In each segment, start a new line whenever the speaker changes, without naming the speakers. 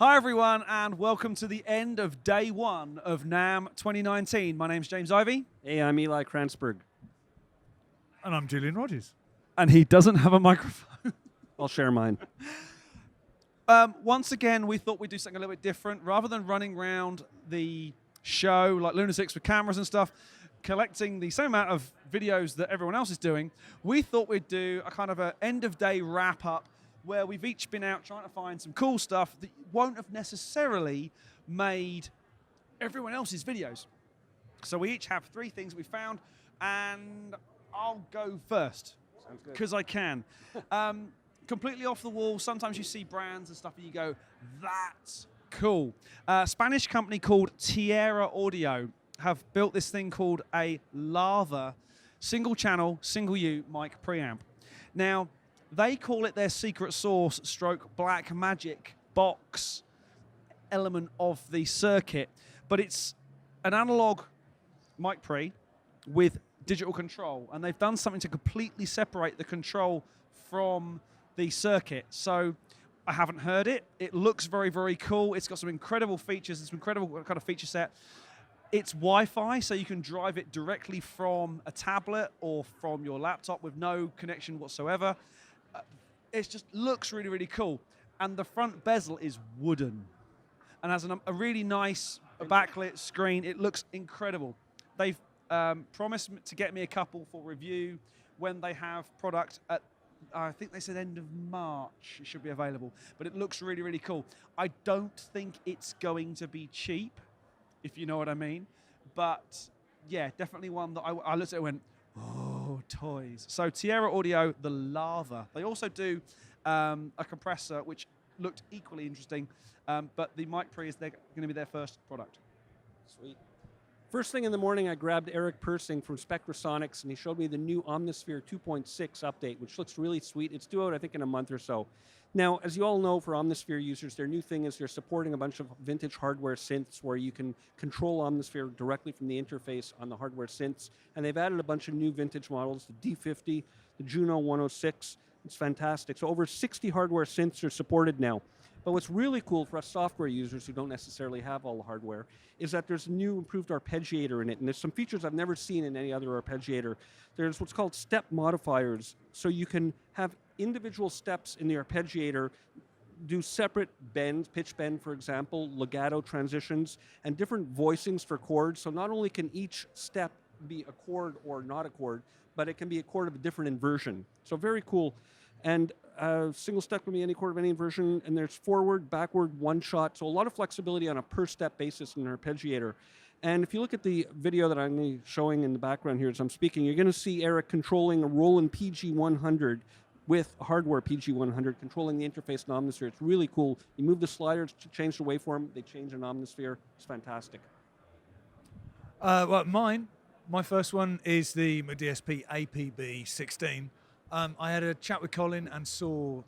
Hi everyone, and welcome to the end of day one of NAMM 2019. My name's James Ivey.
Hey, I'm Eli Krantzberg.
And I'm Julian Rodgers.
And he doesn't have a microphone.
I'll share mine.
Once again, we thought we'd do something a little bit different. Rather than running around the show like lunatics with cameras and stuff, collecting the same amount of videos that everyone else is doing, we thought we'd do a kind of an end-of-day wrap-up where we've each been out trying to find some cool stuff that won't have necessarily made everyone else's videos. So we each have 3 things we found, and I'll go first because I can. Completely off the wall. Sometimes you see brands and stuff and you go, that's cool. Spanish company called Tierra Audio have built this thing called a Lava single channel, single U mic preamp. Now, they call it their secret sauce stroke black magic box element of the circuit, but it's an analog mic pre with digital control, and they've done something to completely separate the control from the circuit. So I haven't heard it. It looks very, very cool. It's got some incredible features. It's an incredible kind of feature set. It's Wi-Fi, so you can drive it directly from a tablet or from your laptop with no connection whatsoever. It just looks really, really cool. And the front bezel is wooden and has a really nice backlit screen. It looks incredible. They've promised to get me a couple for review when they have product at, I think they said end of March it should be available. But it looks really, really cool. I don't think it's going to be cheap, if you know what I mean. But yeah, definitely one that I looked at and went, oh, toys. So Tierra Audio, the Lava. They also do a compressor, which looked equally interesting, but the mic pre is going to be their first product.
Sweet. First thing in the morning, I grabbed Eric Persing from Spectrasonics, and he showed me the new Omnisphere 2.6 update, which looks really sweet. It's due out, I think, in a month or so. Now, as you all know, for Omnisphere users, their new thing is they're supporting a bunch of vintage hardware synths where you can control Omnisphere directly from the interface on the hardware synths. And they've added a bunch of new vintage models, the D50, the Juno 106. It's fantastic. So over 60 hardware synths are supported now. But what's really cool for us software users who don't necessarily have all the hardware is that there's a new improved arpeggiator in it. And there's some features I've never seen in any other arpeggiator. There's what's called step modifiers. So you can have individual steps in the arpeggiator do separate bends, pitch bend, for example, legato transitions, and different voicings for chords. So not only can each step be a chord or not a chord, but it can be a chord of a different inversion. So very cool. And single step can be any chord of any inversion, and there's forward, backward, one shot, so a lot of flexibility on a per step basis in an arpeggiator. And if you look at the video that I'm going to be showing in the background here as I'm speaking, you're going to see Eric controlling a Roland PG100 with a hardware PG100, controlling the interface in Omnisphere. It's really cool. You move the sliders to change the waveform, they change in Omnisphere. It's fantastic.
Well, my first one is the DSP APB16. I had a chat with Colin and saw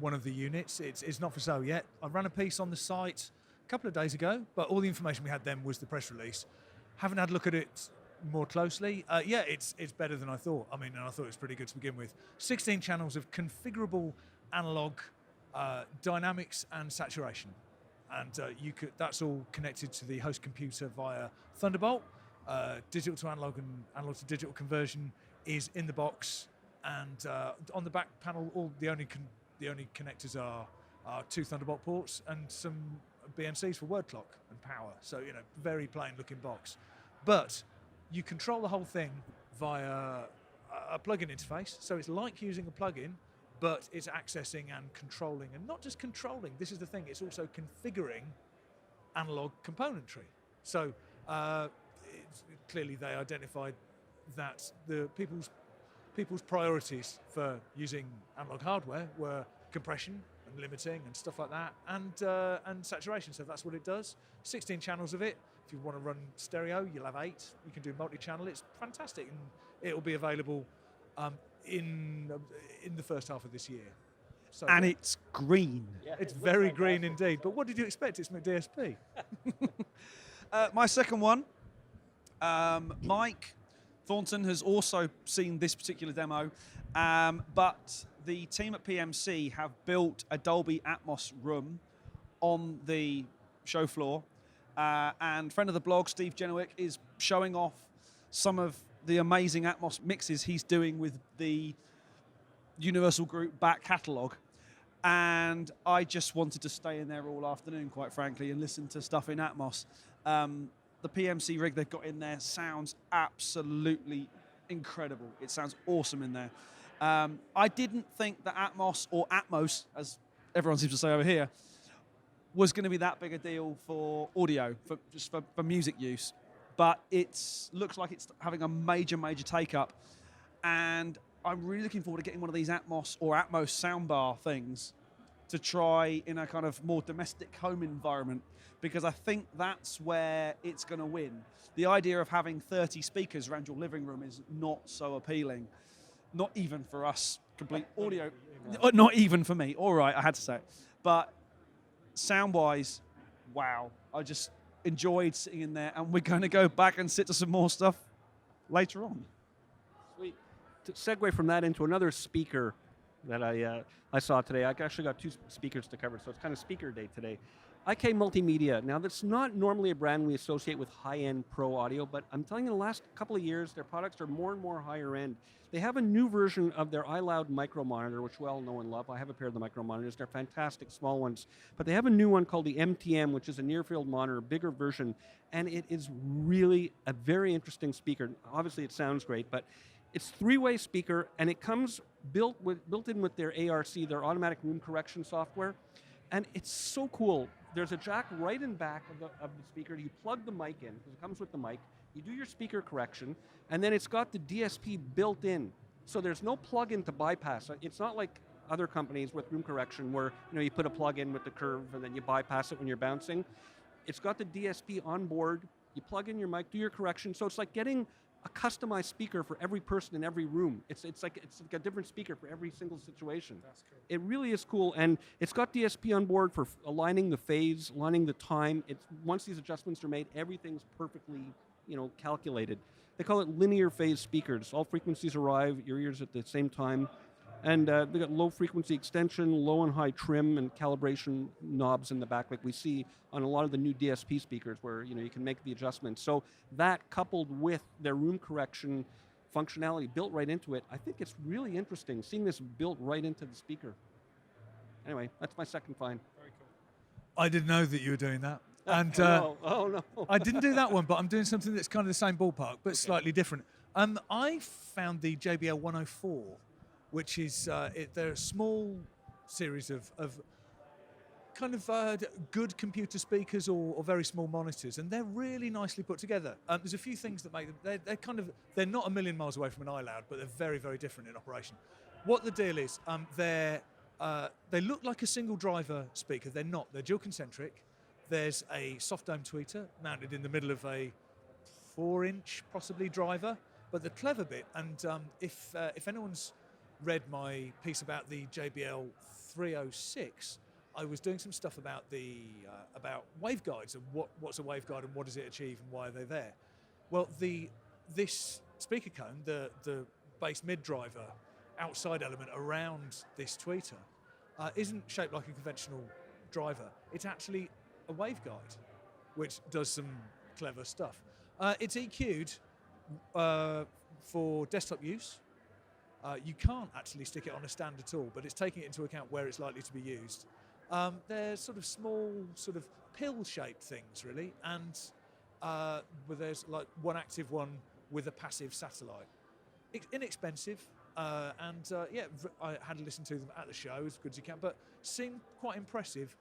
one of the units. It's not for sale yet. I ran a piece on the site a couple of days ago, but all the information we had then was the press release. Haven't had a look at it more closely. Yeah, it's better than I thought. I mean, and I thought it was pretty good to begin with. 16 channels of configurable analog dynamics and saturation. And that's all connected to the host computer via Thunderbolt. Digital to analog and analog to digital conversion is in the box. And on the back panel, the only connectors are 2 Thunderbolt ports and some BMCs for word clock and power. So, you know, very plain looking box. But you control the whole thing via a plugin interface. So it's like using a plugin, but it's accessing and controlling. And not just controlling, this is the thing, it's also configuring analog componentry. So clearly they identified that the people's priorities for using analog hardware were compression and limiting and stuff like that, and saturation. So that's what it does. 16 channels of it. If you want to run stereo, you'll have 8. You can do multi-channel. It's fantastic, and it will be available in the first half of this year. So,
and it's green.
Yeah, it's very green indeed. But what did you expect? It's McDSP.
My second one, Mike Thornton has also seen this particular demo, but the team at PMC have built a Dolby Atmos room on the show floor. And friend of the blog, Steve Genowick, is showing off some of the amazing Atmos mixes he's doing with the Universal Group back catalogue. And I just wanted to stay in there all afternoon, quite frankly, and listen to stuff in Atmos. The PMC rig they've got in there sounds absolutely incredible. It sounds awesome in there. I didn't think that Atmos, or Atmos, as everyone seems to say over here, was going to be that big a deal for audio, for music use. But it looks like it's having a major, major take-up. And I'm really looking forward to getting one of these Atmos or Atmos soundbar things to try in a kind of more domestic home environment, because I think that's where it's going to win. The idea of having 30 speakers around your living room is not so appealing. Not even for us, complete audio. Not even for me. All right, I had to say it. But sound-wise, wow. I just enjoyed sitting in there, and we're going to go back and sit to some more stuff later on.
Sweet. To segue from that into another speaker that I saw today. I actually got 2 speakers to cover, so it's kind of speaker day today. IK Multimedia. Now, that's not normally a brand we associate with high-end pro audio, but I'm telling you, in the last couple of years, their products are more and more higher end. They have a new version of their iLoud micro monitor, which we all know and love. I have a pair of the micro monitors. They're fantastic, small ones. But they have a new one called the MTM, which is a near-field monitor, a bigger version, and it is really a very interesting speaker. Obviously, it sounds great, but it's 3-way speaker, and it comes built in with their ARC, their automatic room correction software, and it's so cool. There's a jack right in back of the speaker. You plug the mic in, because it comes with the mic. You do your speaker correction, and then it's got the DSP built in. So there's no plug-in to bypass. It's not like other companies with room correction where you put a plug-in with the curve and then you bypass it when you're bouncing. It's got the DSP on board. You plug in your mic, do your correction. So it's like getting a customized speaker for every person in every room. It's like a different speaker for every single situation.
That's cool.
It really is cool, and it's got DSP on board for aligning the phase, aligning the time. Once these adjustments are made, everything's perfectly, calculated. They call it linear phase speakers. All frequencies arrive, your ears at the same time, and they got low frequency extension, low and high trim, and calibration knobs in the back, like we see on a lot of the new DSP speakers, where you can make the adjustments. So that, coupled with their room correction functionality built right into it, I think it's really interesting seeing this built right into the speaker. Anyway, that's my second find.
Very cool.
I didn't know that you were doing that. And
oh no.
I didn't do that one, but I'm doing something that's kind of the same ballpark, but slightly different. I found the JBL 104, which is they're a small series of kind of good computer speakers or very small monitors, and they're really nicely put together. There's a few things that make them, they're not a million miles away from an iLoud, but they're very, very different in operation. What the deal is, they look like a single driver speaker. They're not. They're dual concentric. There's a soft dome tweeter mounted in the middle of a 4-inch possibly driver. But the clever bit, and if anyone's read my piece about the JBL 306, I was doing some stuff about about waveguides and what's a waveguide and what does it achieve and why are they there. Well, this speaker cone, the bass mid driver outside element around this tweeter, isn't shaped like a conventional driver. It's actually a waveguide, which does some clever stuff. It's EQ'd for desktop use. You can't actually stick it on a stand at all, but it's taking it into account where it's likely to be used. They're sort of small, sort of pill-shaped things, really, and where there's like one active one with a passive satellite. It's inexpensive, and I had to listen to them at the show as good as you can, but seemed quite impressive.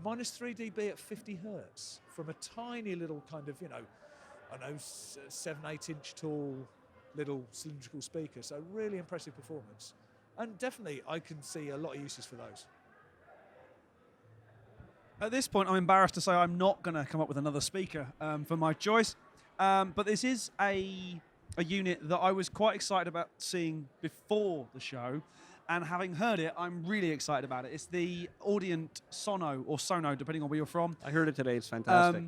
-3 dB at 50 hertz from a tiny little kind of, 7-8 inch tall little cylindrical speaker. So really impressive performance. And definitely I can see a lot of uses for those.
At this point, I'm embarrassed to say I'm not going to come up with another speaker for my choice. But this is a unit that I was quite excited about seeing before the show. And having heard it, I'm really excited about it. It's the Audient Sono, or Sono, depending on where you're from.
I heard it today. It's fantastic.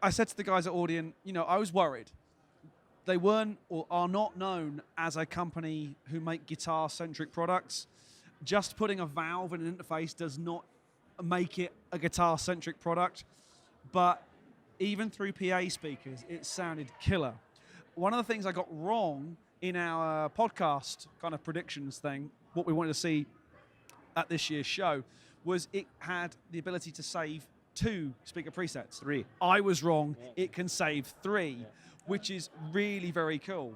I said to the guys at Audient, I was worried. They weren't or are not known as a company who make guitar-centric products. Just putting a valve in an interface does not make it a guitar-centric product, but even through PA speakers, it sounded killer. One of the things I got wrong in our podcast kind of predictions thing, what we wanted to see at this year's show, was it had the ability to save 2 speaker presets.
3.
I was wrong. It can save 3, which is really very cool.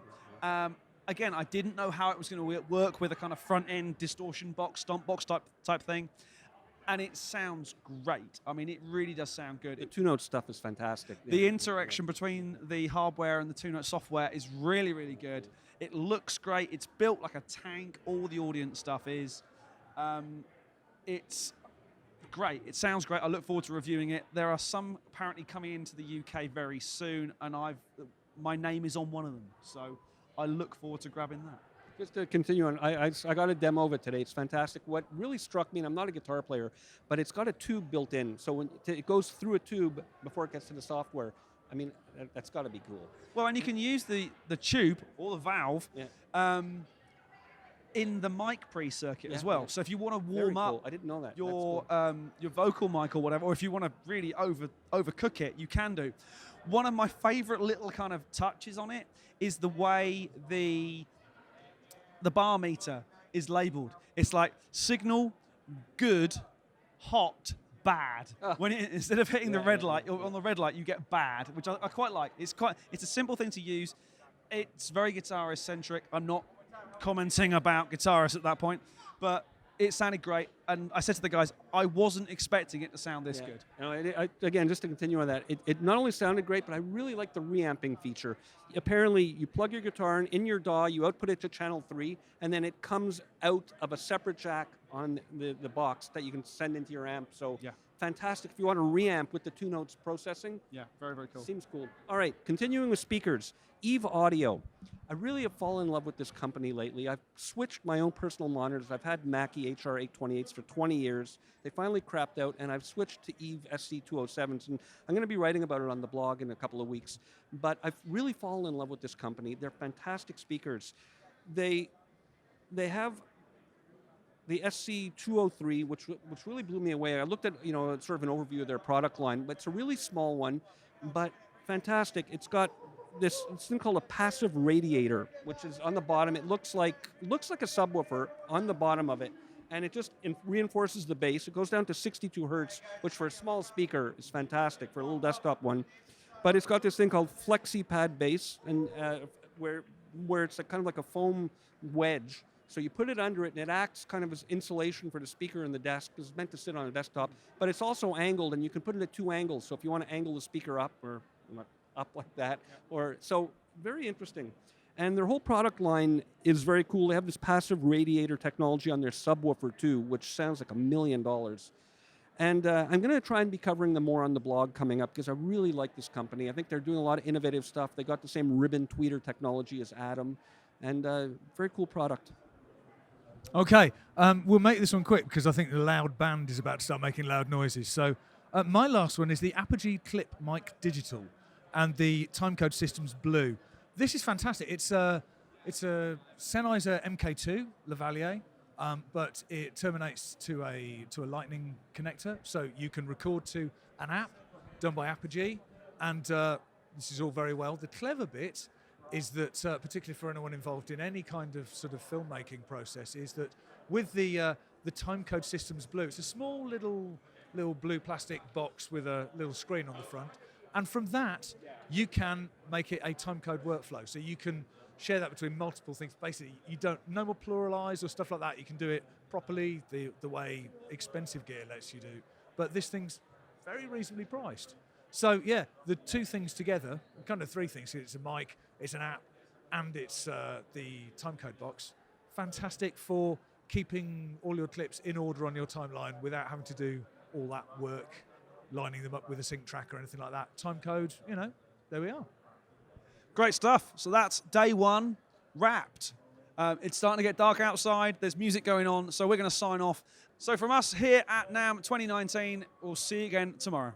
Again, I didn't know how it was going to work with a kind of front-end distortion box, stomp box type thing. And it sounds great. I mean, it really does sound good.
The 2-note stuff is fantastic.
The interaction between the hardware and the 2-note software is really, really good. It looks great. It's built like a tank. All the Audient stuff is. It's great. It sounds great. I look forward to reviewing it. There are some apparently coming into the UK very soon, and my name is on one of them. So I look forward to grabbing that.
Just to continue on, I got a demo of it today. It's fantastic. What really struck me, and I'm not a guitar player, but it's got a tube built in. So when it goes through a tube before it gets to the software, I mean, that's got to be cool.
Well, and you can use the tube or the valve in the mic pre-circuit as well. So if you want to warm up
I didn't know that.
your vocal mic or whatever, or if you want to really overcook it, you can do. One of my favorite little kind of touches on it is the way the bar meter is labeled. It's like signal, good, hot, bad. When instead of hitting the red light, or on the red light, you get bad, which I quite like. It's a simple thing to use. It's very guitarist centric. I'm not commenting about guitarists at that point, but it sounded great. And I said to the guys, I wasn't expecting it to sound this good.
No, again, just to continue on that, it not only sounded great, but I really like the reamping feature. Apparently, you plug your guitar in your DAW, you output it to channel 3, and then it comes out of a separate jack on the box that you can send into your amp. So fantastic if you want to reamp with the 2 notes processing.
Yeah, very, very cool.
Seems cool. All right, continuing with speakers. Eve Audio. I really have fallen in love with this company lately. I've switched my own personal monitors. I've had Mackie HR828s for 20 years. They finally crapped out, and I've switched to Eve SC207s, and I'm going to be writing about it on the blog in a couple of weeks. But I've really fallen in love with this company. They're fantastic speakers. They have the SC203, which really blew me away. I looked at sort of an overview of their product line, but it's a really small one, but fantastic. It's got this thing called a passive radiator, which is on the bottom. It looks like a subwoofer on the bottom of it, and it just reinforces the bass. It goes down to 62 hertz, which for a small speaker is fantastic for a little desktop one. But it's got this thing called FlexiPad bass, and where it's kind of like a foam wedge. So you put it under it, and it acts kind of as insulation for the speaker in the desk, because it's meant to sit on a desktop. But it's also angled, and you can put it at 2 angles. So if you want to angle the speaker up or up like that, so very interesting. And their whole product line is very cool. They have this passive radiator technology on their subwoofer too, which sounds like $1 million. And I'm going to try and be covering them more on the blog coming up, because I really like this company. I think they're doing a lot of innovative stuff. They got the same ribbon tweeter technology as Atom, and very cool product.
Okay, we'll make this one quick because I think the loud band is about to start making loud noises. So my last one is the Apogee ClipMic Digital and the Timecode Systems Blue. This is fantastic. It's a Sennheiser MK2 Lavalier, but it terminates to a Lightning connector, so you can record to an app done by Apogee, and this is all very well. The clever bit is that, particularly for anyone involved in any kind of sort of filmmaking process, is that with the Timecode Systems Blue, it's a small little blue plastic box with a little screen on the front. And from that, you can make it a timecode workflow. So you can share that between multiple things. Basically, no more pluralize or stuff like that. You can do it properly, the way expensive gear lets you do. But this thing's very reasonably priced. So yeah, the 2 things together, kind of 3 things. It's a mic, it's an app, and it's the timecode box. Fantastic for keeping all your clips in order on your timeline without having to do all that work, lining them up with a sync track or anything like that. Timecode, there we are.
Great stuff. So that's day 1 wrapped. It's starting to get dark outside. There's music going on, so we're going to sign off. So from us here at NAMM 2019, we'll see you again tomorrow.